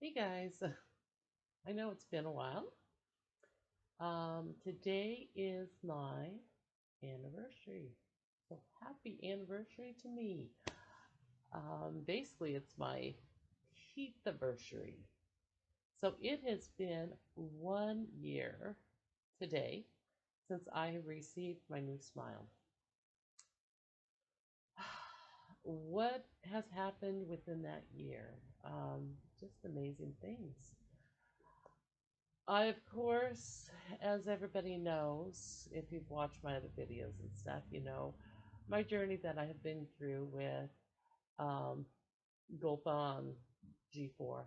Hey guys, I know it's been a while. Today is my anniversary. So happy anniversary to me. Basically, it's my Teethversary. So it has been 1 year today since I have received my new smile. What has happened within that year? Just amazing things. I, of course, as everybody knows, if you've watched my other videos and stuff, you know my journey that I have been through with um, Golpa on G4.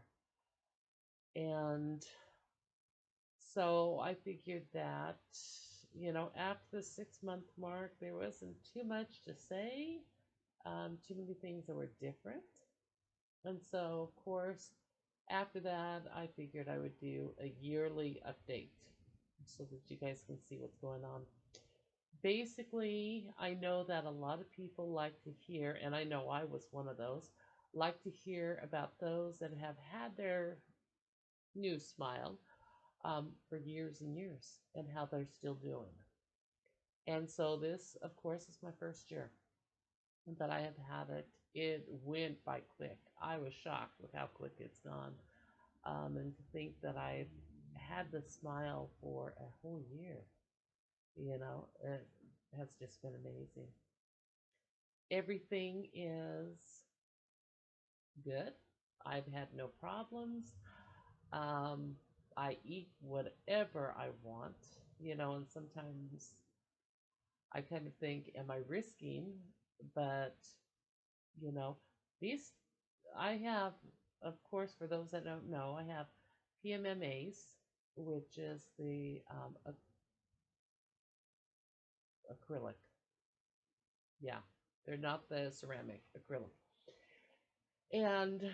And so I figured that, after the 6 month mark, there wasn't too much to say, too many things that were different. And so, of course, after that, I figured I would do a yearly update so that you guys can see what's going on. Basically, I know that a lot of people like to hear, and I know I was one of those, like to hear about those that have had their new smile for years and years and how they're still doing. And so, this, of course, is my first year that I have had it. It went by quick. I was shocked with how quick it's gone. And to think that I've had the smile for a whole year, it has just been amazing. Everything is good. I've had no problems. Um, I eat whatever I want, and sometimes I kind of think, am I risking? But, you know, these, I have, of course, for those that don't know, I have PMMAs, which is the acrylic. Yeah, they're not the ceramic, acrylic. And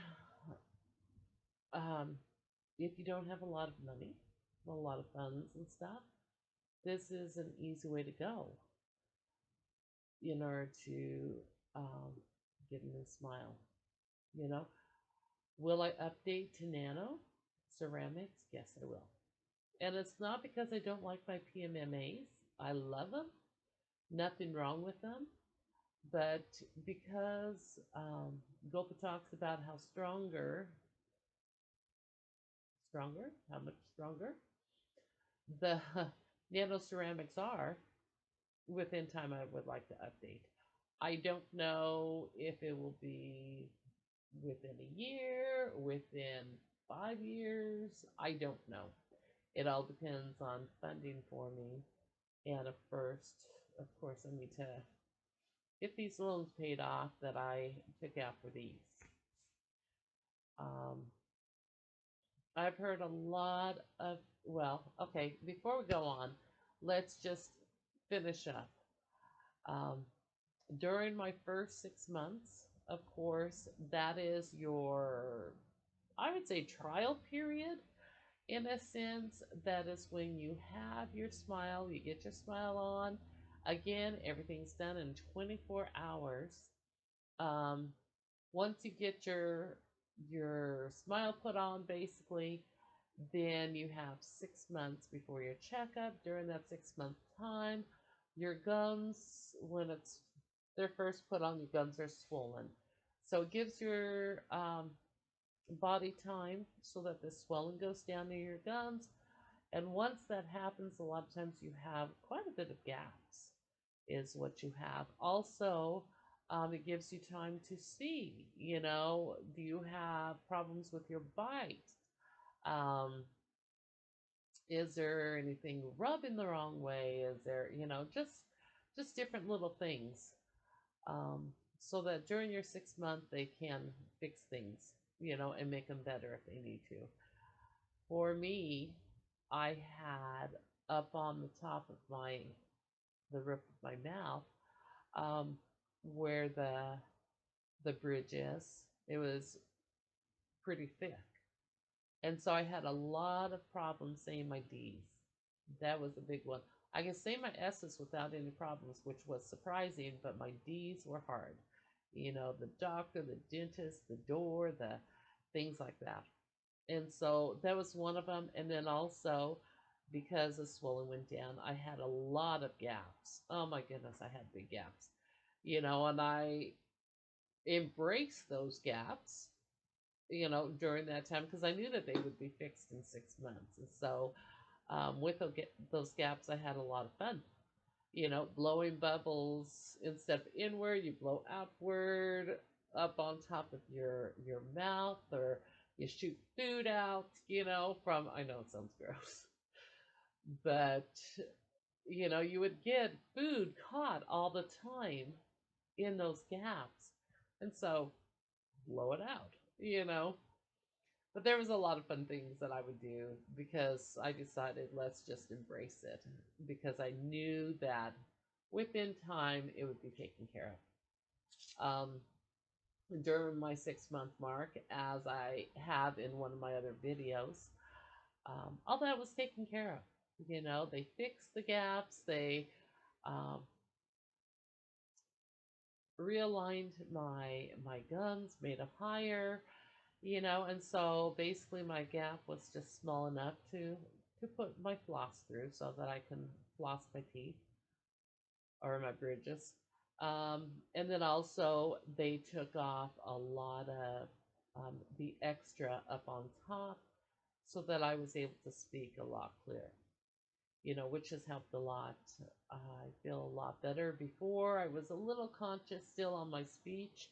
um, if you don't have a lot of money, a lot of funds and stuff, this is an easy way to go in order to um, get a new smile. You know, will I update to nano ceramics? Yes, I will. And it's not because I don't like my PMMAs. I love them. Nothing wrong with them. But because Golpa talks about how how much stronger the nano ceramics are, within time I would like to update. I don't know if it will be within a year, within 5 years. I don't know. It all depends on funding for me. And of course, I need to get these loans paid off that I took out for these. Um, I've heard a lot of, well, okay, before we go on, let's just finish up. Um, during my first 6 months, of course, that is your, I would say, trial period. In a sense, that is when you have your smile, you get your smile on. Again, everything's done in 24 hours. Um, Once you get your smile put on, basically, then you have 6 months before your checkup. During that 6 month time, your gums, when they're first put on, your gums are swollen. So it gives your body time so that the swelling goes down to your gums. And once that happens, a lot of times you have quite a bit of gaps, is what you have. Also, it gives you time to see, do you have problems with your bite? Um, is there anything rubbing the wrong way? Is there, just different little things, so that during your 6 month they can fix things, and make them better if they need to. For me, I had up on the top of the roof of my mouth, um, where the bridge is, it was pretty thick. And so I had a lot of problems saying my D's. That was a big one. I could say my S's without any problems, which was surprising, but my D's were hard. The doctor, the dentist, the door, the things like that. And so that was one of them. And then also, because the swelling went down, I had a lot of gaps. Oh my goodness, I had big gaps. And I embraced those gaps, during that time because I knew that they would be fixed in 6 months. And so, with those gaps, I had a lot of fun. Blowing bubbles instead of inward, you blow outward up on top of your mouth, or you shoot food out, from, I know it sounds gross, but you would get food caught all the time in those gaps. And so blow it out, you know. But there was a lot of fun things that I would do because I decided let's just embrace it because I knew that within time it would be taken care of. During my 6 month mark, as I have in one of my other videos, all that was taken care of. They fixed the gaps, they um, realigned my gums, made them higher, and so basically my gap was just small enough to put my floss through so that I can floss my teeth or my bridges. And then also they took off a lot of the extra up on top so that I was able to speak a lot clearer, which has helped a lot. I feel a lot better. Before I was a little conscious still on my speech,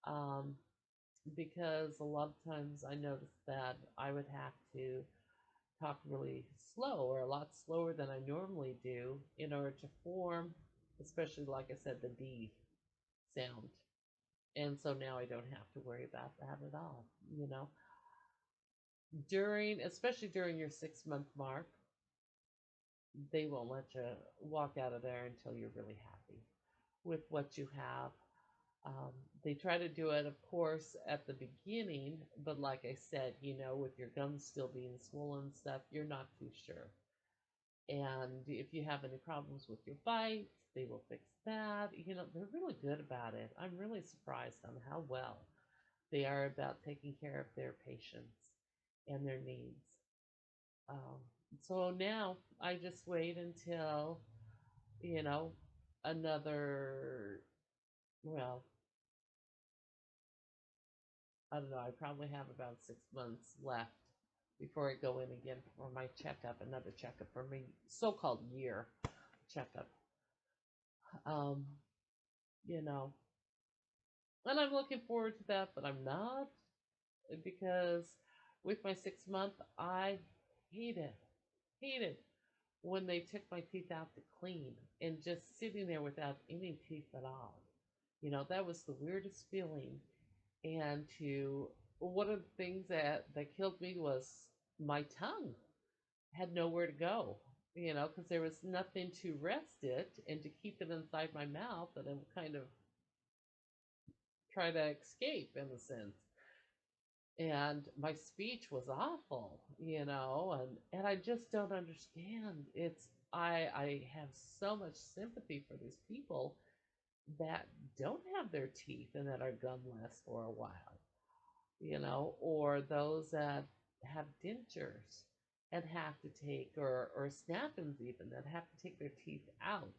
um, because a lot of times I noticed that I would have to talk really slow or a lot slower than I normally do in order to form, especially like I said, the D sound. And so now I don't have to worry about that at all. Especially during your 6 month mark, they won't let you walk out of there until you're really happy with what you have. Um, they try to do it, of course, at the beginning, but like I said, with your gums still being swollen and stuff, you're not too sure. And if you have any problems with your bites, they will fix that. They're really good about it. I'm really surprised on how well they are about taking care of their patients and their needs. Um, so now I just wait until, you know, another, well, I don't know, I probably have about 6 months left before I go in again for my checkup, another checkup for my so called year checkup. Um, you know, and I'm looking forward to that, but I'm not because with my 6 month, I hated, hated when they took my teeth out to clean and just sitting there without any teeth at all. That was the weirdest feeling. And to one of the things that killed me was my tongue had nowhere to go. Because there was nothing to rest it and to keep it inside my mouth, and I would kind of try to escape in a sense. And my speech was awful, and I just don't understand. I have so much sympathy for these people that don't have their teeth and that are gumless for a while, or those that have dentures and have to take, or snap-ins even, that have to take their teeth out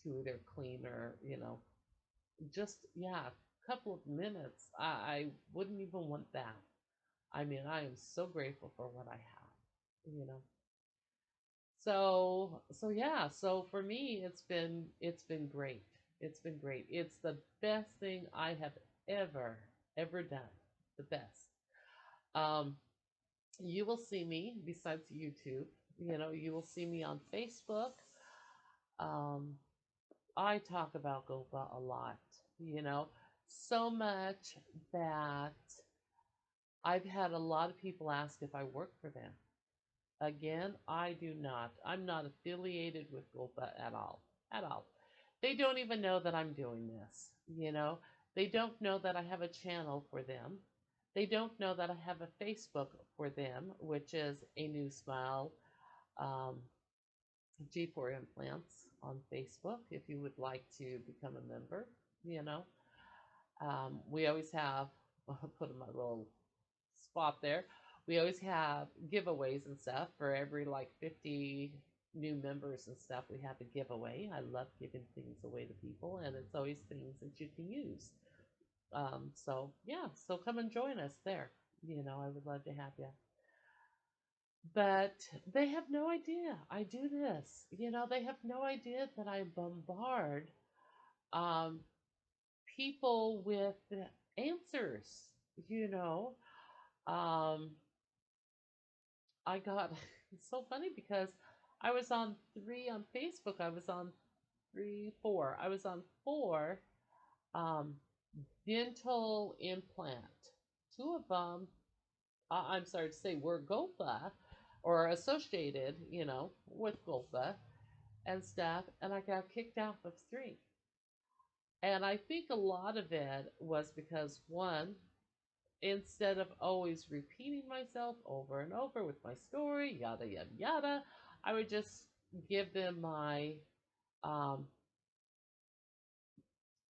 to either clean or, just, yeah, a couple of minutes. I wouldn't even want that. I mean, I am so grateful for what I have, you know. So yeah, so for me it's been great. It's been great. It's the best thing I have ever done. The best. Um you will see me besides YouTube, you will see me on Facebook. Um I talk about Golpa a lot, you know, so much that I've had a lot of people ask if I work for them. Again, I do not. I'm not affiliated with Golpa at all. At all. They don't even know that I'm doing this. They don't know that I have a channel for them. They don't know that I have a Facebook for them, which is a new smile um, G4 implants on Facebook if you would like to become a member, you know. We always have, I'll put in my little spot there. We always have giveaways and stuff for every like 50 new members and stuff. We have a giveaway. I love giving things away to people, and it's always things that you can use. So yeah, so come and join us there. I would love to have you. But they have no idea I do this. They have no idea that I bombard um, people with answers. You know, um, I got it's so funny because I was on three on Facebook. I was on three, four. I was on four um, dental implant. Two of them, I'm sorry to say, were Golpa or associated, with Golpa and stuff. And I got kicked off of three. And I think a lot of it was because one, instead of always repeating myself over and over with my story, yada yada yada, I would just give them um,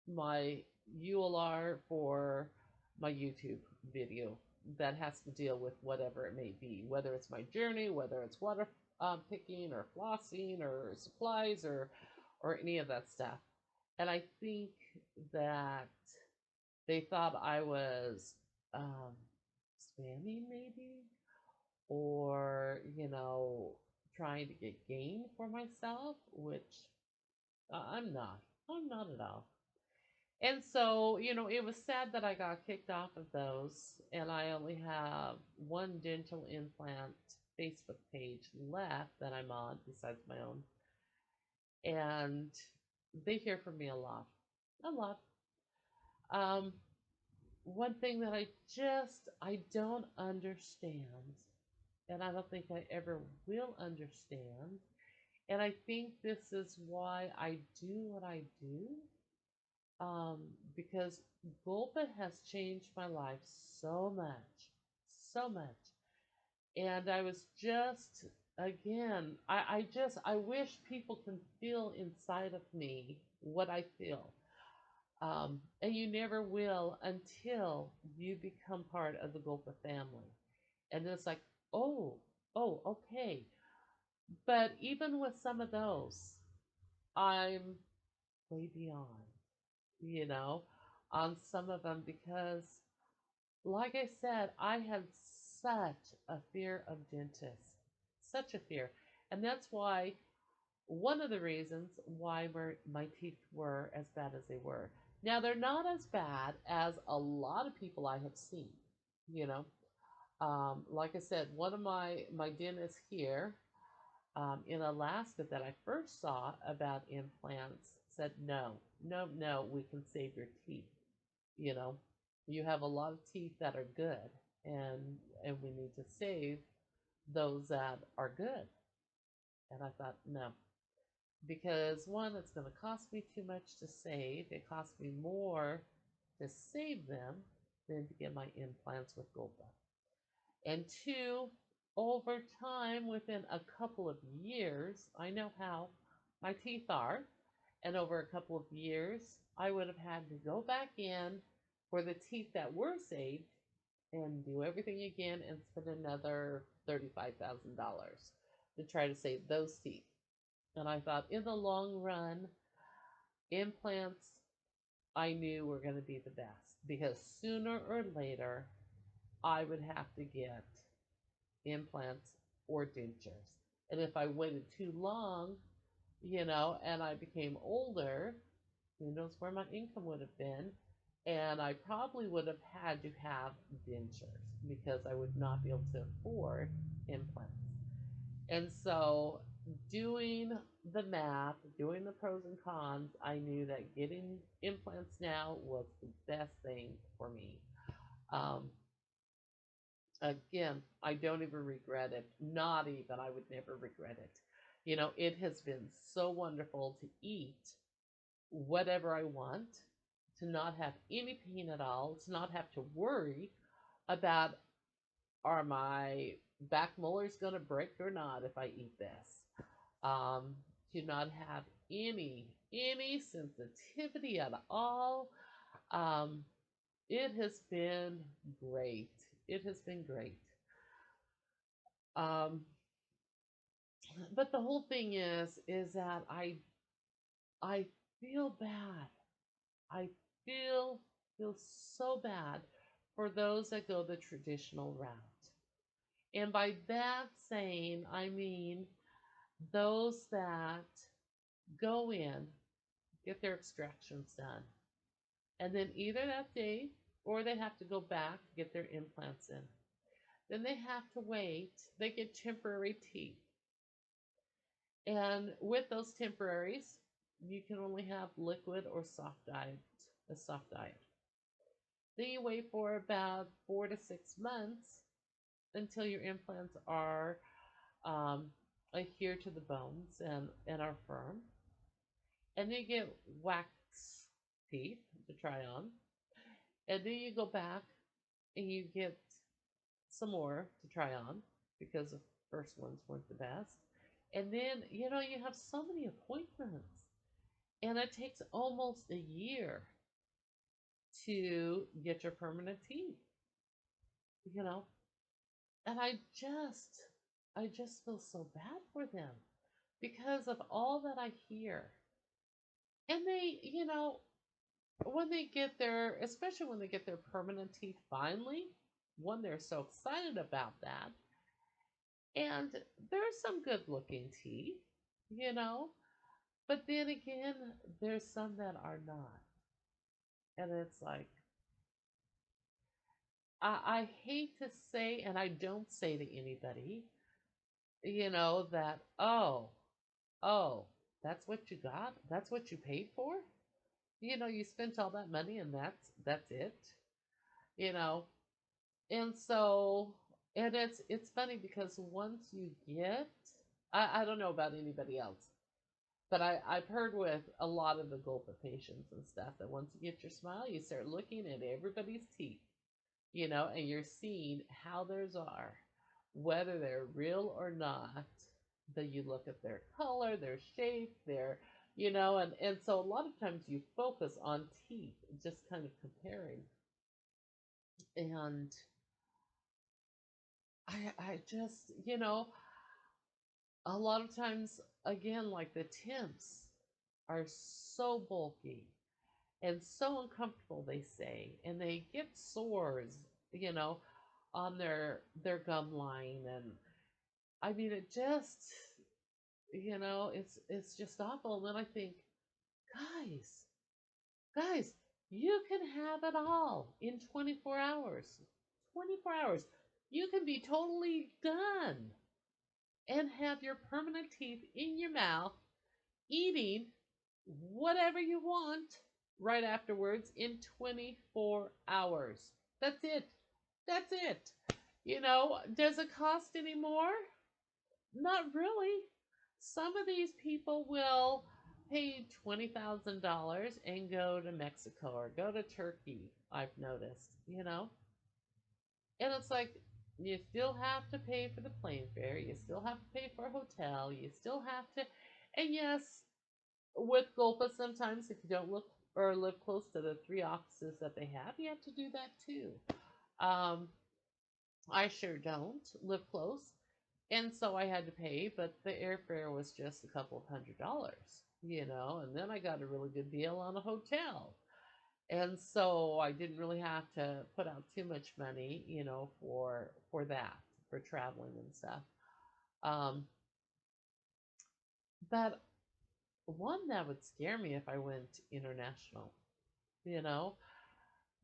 my ULR for my YouTube video that has to deal with whatever it may be, whether it's my journey, whether it's water picking or flossing or supplies or any of that stuff. And I think that they thought I was um, spamming maybe, or trying to get gain for myself, which I'm not. I'm not at all. And so, it was sad that I got kicked off of those, and I only have one dental implant Facebook page left that I'm on besides my own. And they hear from me a lot. A lot. Um, One thing that I don't understand, and I don't think I ever will understand, and I think this is why I do what I do, um, because Golpa has changed my life so much, so much. And I was just, again, I wish people can feel inside of me what I feel. And you never will until you become part of the Golpa family. And then it's like, oh, oh, okay. But even with some of those, I'm way beyond, you know, on some of them because, like I said, I had such a fear of dentists, such a fear. And that's why, one of the reasons why my teeth were as bad as they were. Now, they're not as bad as a lot of people I have seen, you know. Like I said, one of my dentists here in Alaska that I first saw about implants said, no, no, no, we can save your teeth. You know, you have a lot of teeth that are good, and we need to save those that are good. And I thought, no, because one, it's going to cost me too much to save. It costs me more to save them than to get my implants with Golpa. And two, over time, within a couple of years, I know how my teeth are, and over a couple of years, I would have had to go back in for the teeth that were saved and do everything again and spend another $35,000 to try to save those teeth. And I thought, in the long run, implants I knew were going to be the best because sooner or later I would have to get implants or dentures. And if I waited too long, and I became older, who knows where my income would have been. And I probably would have had to have dentures because I would not be able to afford implants. And so, doing the math, doing the pros and cons, I knew that getting implants now was the best thing for me. Um, Again, I don't even regret it. Not even, I would never regret it. It has been so wonderful to eat whatever I want, to not have any pain at all, to not have to worry about, are my back molars going to break or not if I eat this. To not have any sensitivity at all. Um, it has been great. It has been great. Um, but the whole thing is that I feel bad. I feel feel so bad for those that go the traditional route. And by that saying, I mean those that go in, get their extractions done, and then either that day or they have to go back to get their implants in. Then they have to wait. They get temporary teeth. And with those temporaries, you can only have liquid or soft diet, a soft diet. Then you wait for about 4 to 6 months until your implants are adhere to the bones and are firm. And then you get wax teeth to try on. And then you go back and you get some more to try on because the first ones weren't the best. And then, you have so many appointments. And it takes almost a year to get your permanent teeth, you know. And I just feel so bad for them because of all that I hear. And they, when they get their, especially when they get their permanent teeth finally, one, they're so excited about that. And there's some good looking teeth, you know, but then again, there's some that are not. And it's like, I hate to say, and I don't say to anybody, that, oh, that's what you got? That's what you paid for? You spent all that money and that's it, you know. And so, and it's funny because once you get, I don't know about anybody else, but I've heard with a lot of the Golpa patients and stuff that once you get your smile, you start looking at everybody's teeth, and you're seeing how theirs are, whether they're real or not. That you look at their color, their shape, and so a lot of times you focus on teeth, just kind of comparing. And I just, a lot of times, again, like the temps are so bulky and so uncomfortable, they say, and they get sores, you know, on their gum line, and I mean, it just, it's just awful. And then I think, guys, guys, you can have it all in 24 hours. 24 hours. You can be totally done and have your permanent teeth in your mouth, eating whatever you want right afterwards in 24 hours. That's it. That's it. Does it cost any more? Not really. Some of these people will pay $20,000 and go to Mexico or go to Turkey, I've noticed. And it's like, you still have to pay for the plane fare, you still have to pay for a hotel, you still have to, and yes, with Golpa, sometimes if you don't look or live close to the three offices that they have, you have to do that too. Um, I sure don't live close, and so I had to pay, but the airfare was just a couple of $100s, and then I got a really good deal on a hotel. And so I didn't really have to put out too much money, for that, for traveling and stuff. Um, but one that would scare me if I went international, you know,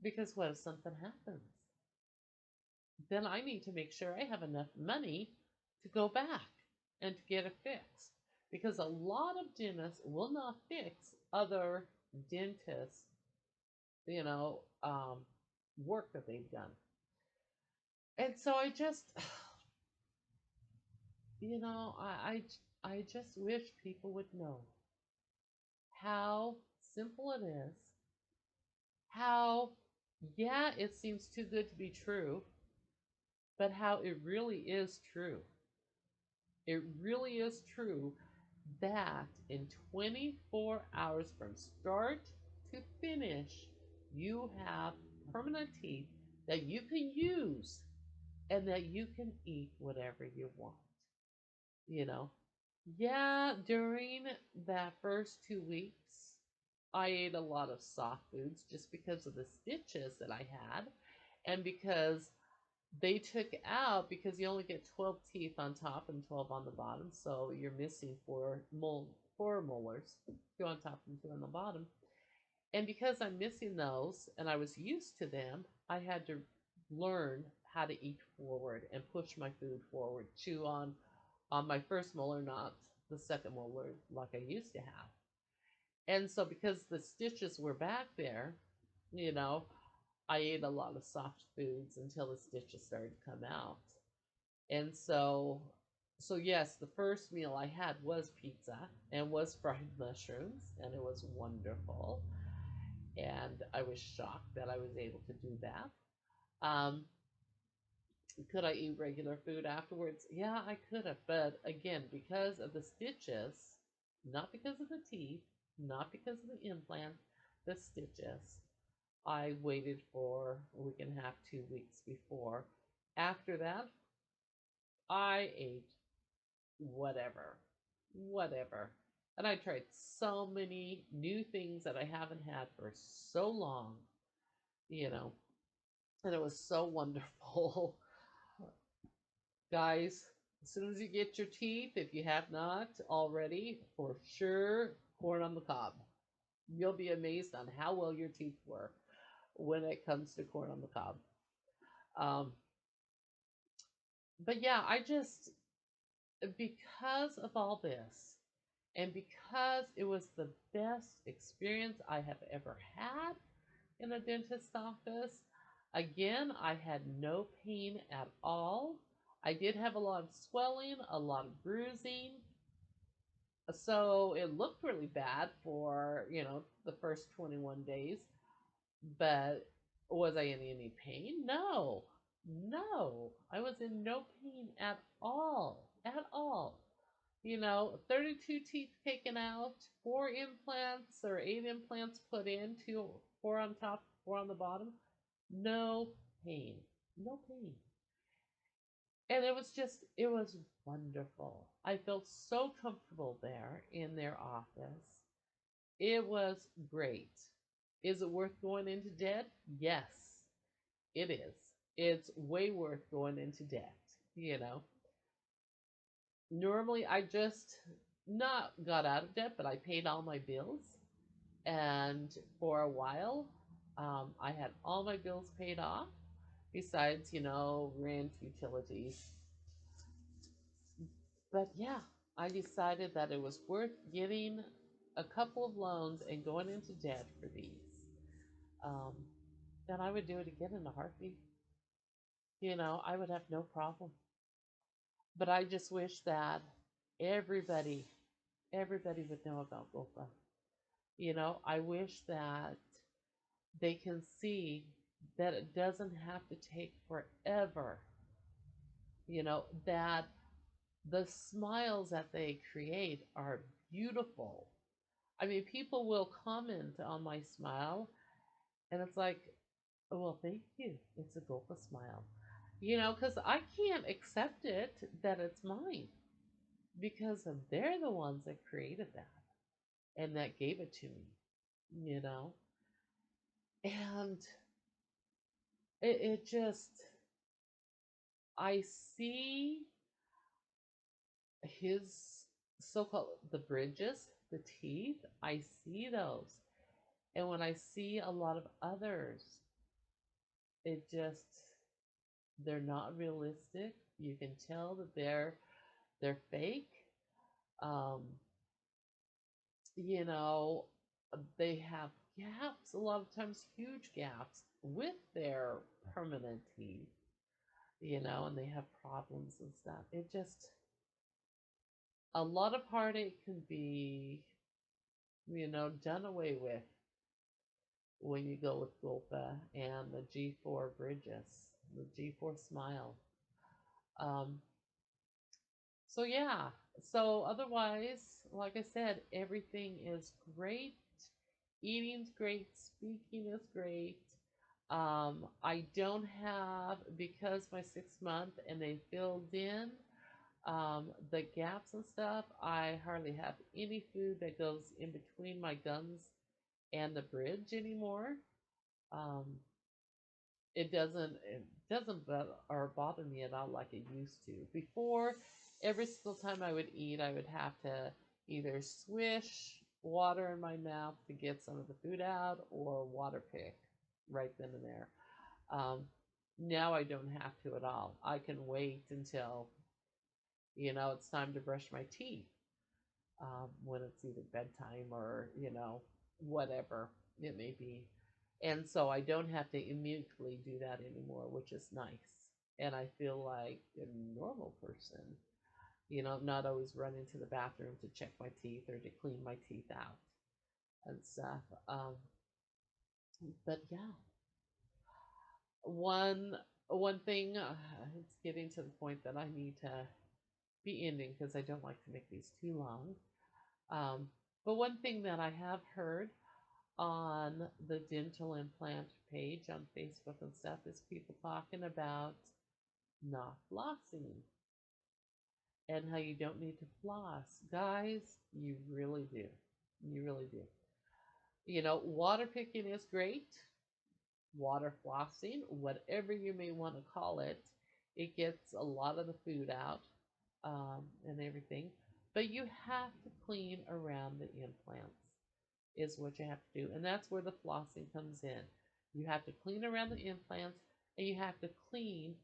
because what if something happens? Then I need to make sure I have enough money to go back and to get it fixed. Because a lot of dentists will not fix other dentists, you know, um, work that they've done. And so I just, I just wish people would know how simple it is, how, yeah, it seems too good to be true, but how it really is true. It really is true that in 24 hours from start to finish, you have permanent teeth that you can use and that you can eat whatever you want, you know. Yeah, during that first 2 weeks, I ate a lot of soft foods just because of the stitches that I had, and because they took out, because you only get 12 teeth on top and 12 on the bottom, so you're missing four molars, two on top and two on the bottom. And because I'm missing those and I was used to them, I had to learn how to eat forward and push my food forward, chew on my first molar, not the second molar like I used to have. And so because the stitches were back there, you know, I ate a lot of soft foods until the stitches started to come out. And so yes, the first meal I had was pizza and was fried mushrooms, and it was wonderful. And I was shocked that I was able to do that. Um, could I eat regular food afterwards? Yeah, I could have, but again, because of the stitches, not because of the teeth, not because of the implant, the stitches, I waited for a week and a half, 2 weeks before. After that, I ate whatever, whatever. And I tried so many new things that I haven't had for so long, you know, and it was so wonderful. Guys, as soon as you get your teeth, if you have not already, for sure, corn on the cob. You'll be amazed on how well your teeth work when it comes to corn on the cob. Um, but yeah, I just, because of all this, and because it was the best experience I have ever had in a dentist's office, again, I had no pain at all. I did have a lot of swelling, a lot of bruising. So it looked really bad for, the first 21 days. But was I in any pain? No. No. I was in no pain at all. At all. 32 teeth taken out, four implants or eight implants put in, four on top, four on the bottom. No pain. No pain. And it was wonderful. I felt so comfortable there in their office. It was great. Is it worth going into debt? Yes, it is. It's way worth going into debt, you know. Normally, I just not got out of debt, but I paid all my bills. And for a while, I had all my bills paid off, besides, rent, utilities. But yeah, I decided that it was worth getting a couple of loans and going into debt for these. Um, then I would do it again in a heartbeat. I would have no problem. But I just wish that everybody, everybody would know about Golpa. I wish that they can see that it doesn't have to take forever. That the smiles that they create are beautiful. I mean, people will comment on my smile, and it's like, oh, well, thank you. It's a Golpa smile. Because I can't accept it that it's mine because they're the ones that created that and that gave it to me, you know? And it just, I see his so called the bridges, the teeth, I see those. And when I see a lot of others, it just, they're not realistic. You can tell that they're fake. Um, you know, they have gaps, a lot of times huge gaps with their permanent teeth, and they have problems and stuff. It just, a lot of heartache can be, done away with when you go with Golpa and the G4 bridges, the G4 smile. Um, so yeah, so otherwise, like I said, everything is great. Eating's great, speaking is great. I don't have, because my 6 month and they filled in the gaps and stuff, I hardly have any food that goes in between my gums and the bridge anymore. Um, it doesn't bother me at all like it used to. Before, every single time I would eat, I would have to either swish water in my mouth to get some of the food out or water pick right then and there. Um, Now I don't have to at all. I can wait until it's time to brush my teeth, when it's either bedtime or whatever it may be. And so I don't have to immediately do that anymore, which is nice. And I feel like a normal person, not always running to the bathroom to check my teeth or to clean my teeth out and stuff. But yeah, one one thing, it's getting to the point that I need to be ending because I don't like to make these too long. Um, but one thing that I have heard on the dental implant page on Facebook and stuff is people talking about not flossing and how you don't need to floss. Guys, you really do. You really do. Water picking is great. Water flossing, whatever you may want to call it, it gets a lot of the food out, and everything. But you have to clean around the implants, is what you have to do. And that's where the flossing comes in. You have to clean around the implants and you have to clean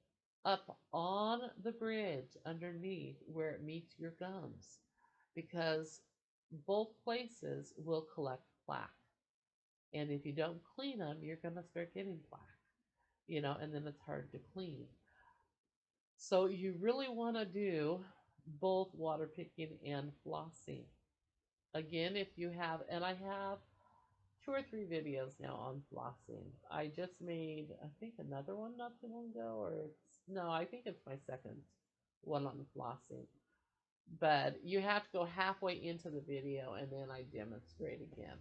up on the bridge underneath where it meets your gums, because both places will collect plaque. And if you don't clean them, you're going to start getting plaque, and then it's hard to clean. So you really want to do both water picking and flossing. Again, if you have, and I have 2 or 3 videos now on flossing. I just made, I think, another one not too long ago, or no, I think it's my second one on flossing. But you have to go halfway into the video and then I demonstrate again,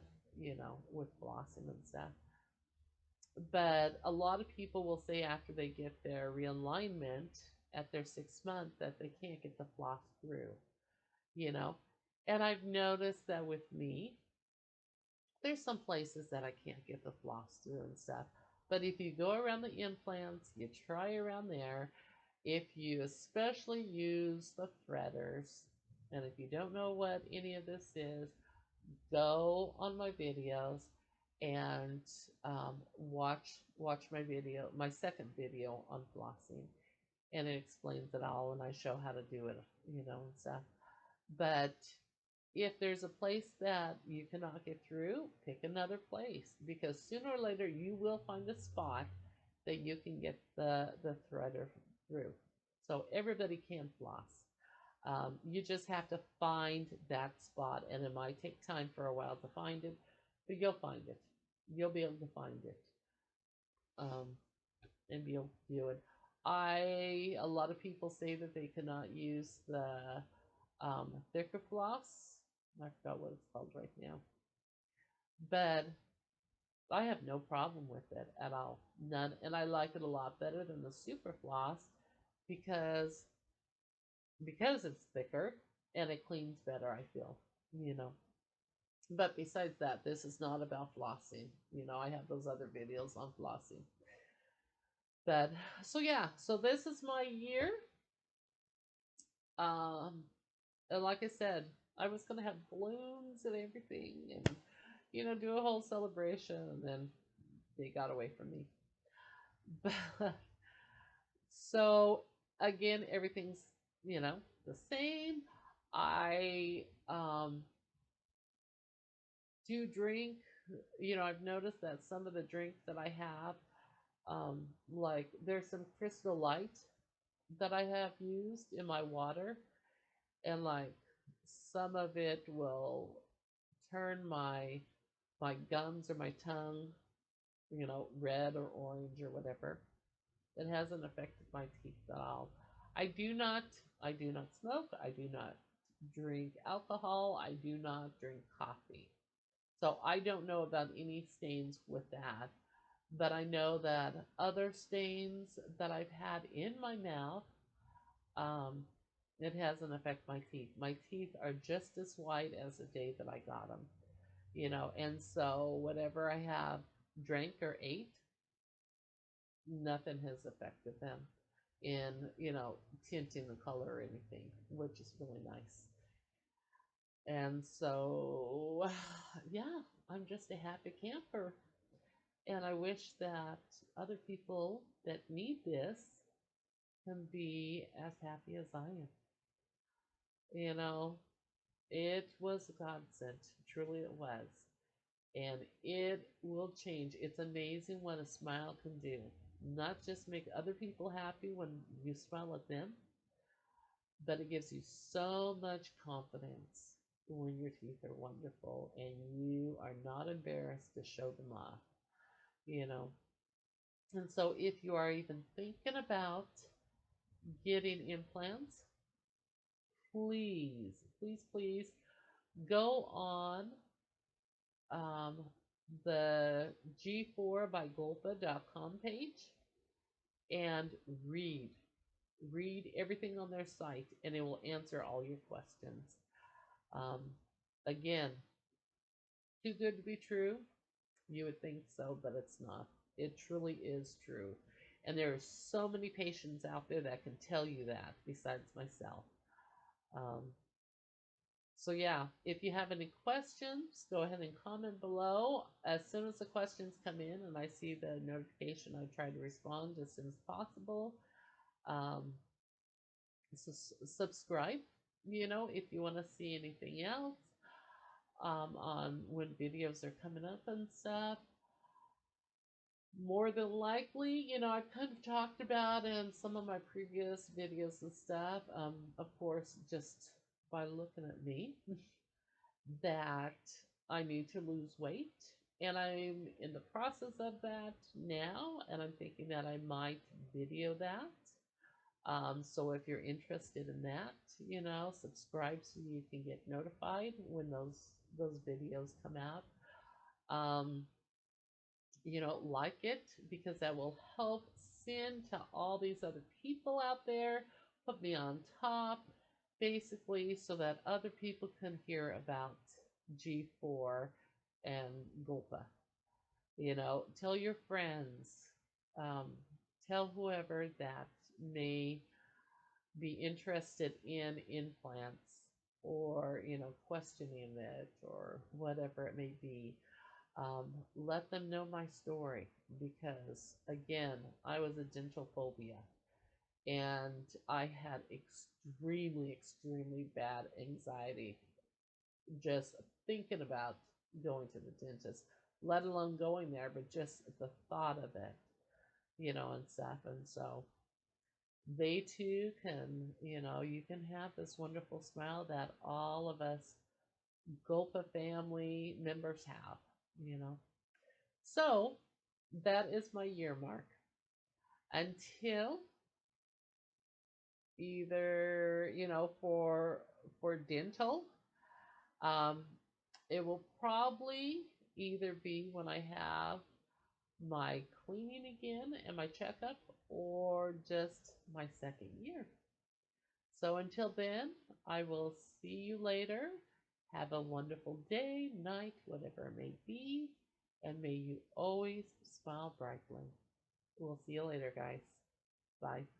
with flossing and stuff. But a lot of people will say after they get their realignment at their 6 month that they can't get the floss through, you know. And I've noticed that with me, there's some places that I can't get the floss through and stuff. But if you go around the implants, you try around there. If you especially use the threaders, and if you don't know what any of this is, go on my videos and watch my video, my second video on flossing, and it explains it all, and I show how to do it, and stuff. But if there's a place that you cannot get through, pick another place, because sooner or later you will find a spot that you can get the threader through. So everybody can floss. You just have to find that spot, and it might take time for a while to find it, but you'll find it. You'll be able to find it, um, and be able to do it. A lot of people say that they cannot use the thicker floss. I forgot what it's called right now, but I have no problem with it at all. None, and I like it a lot better than the super floss because it's thicker and it cleans better, I feel, you know. But besides that, this is not about flossing. I have those other videos on flossing. But so yeah, so this is my year. Um, and like I said, I was gonna have balloons and everything, and do a whole celebration, and then they got away from me. But so again, everything's the same. I do drink. I've noticed that some of the drinks that I have, like there's some Crystal Light that I have used in my water, and like some of it will turn my gums or my tongue, red or orange or whatever. It hasn't affected my teeth at all. I do not I do not smoke. I do not drink alcohol. I do not drink coffee. So I don't know about any stains with that. But I know that other stains that I've had in my mouth, um, it hasn't affected my teeth. My teeth are just as white as the day that I got them, and so whatever I have drank or ate, nothing has affected them in, tinting the color or anything, which is really nice. And so, yeah, I'm just a happy camper. And I wish that other people that need this can be as happy as I am. You know, it was a godsend. Truly, it was. And it will change. It's amazing what a smile can do. Not just make other people happy when you smile at them, but it gives you so much confidence when your teeth are wonderful and you are not embarrassed to show them off, you know. And so, if you are even thinking about getting implants, please, please, please go on um, the G4 by Golpa.com page and read everything on their site, and it will answer all your questions. Um, Again, too good to be true. You would think so, but it's not. It truly is true. And there are so many patients out there that can tell you that besides myself. Um, so, yeah, if you have any questions, go ahead and comment below. As soon as the questions come in and I see the notification, I try to respond as soon as possible. Um, so subscribe, if you want to see anything else on when videos are coming up and stuff. More than likely, I've kind of talked about in some of my previous videos and stuff, of course, just by looking at me, that I need to lose weight. And I'm in the process of that now, and I'm thinking that I might video that. So if you're interested in that, subscribe so you can get notified when those videos come out. Um, like it, because that will help send to all these other people out there, put me on top, basically, so that other people can hear about G4 and Golpa. Tell your friends, um, tell whoever that may be interested in implants or, questioning it or whatever it may be. Let them know my story because, again, I was a dental phobia and I had extremely, extremely bad anxiety just thinking about going to the dentist, let alone going there, but just the thought of it, and stuff. And so they too can, you can have this wonderful smile that all of us Golpa family members have, you know. So that is my year mark until either, for dental, um, it will probably either be when I have my cleaning again and my checkup or just my second year. So until then, I will see you later. Have a wonderful day, night, whatever it may be, and may you always smile brightly. We'll see you later, guys. Bye.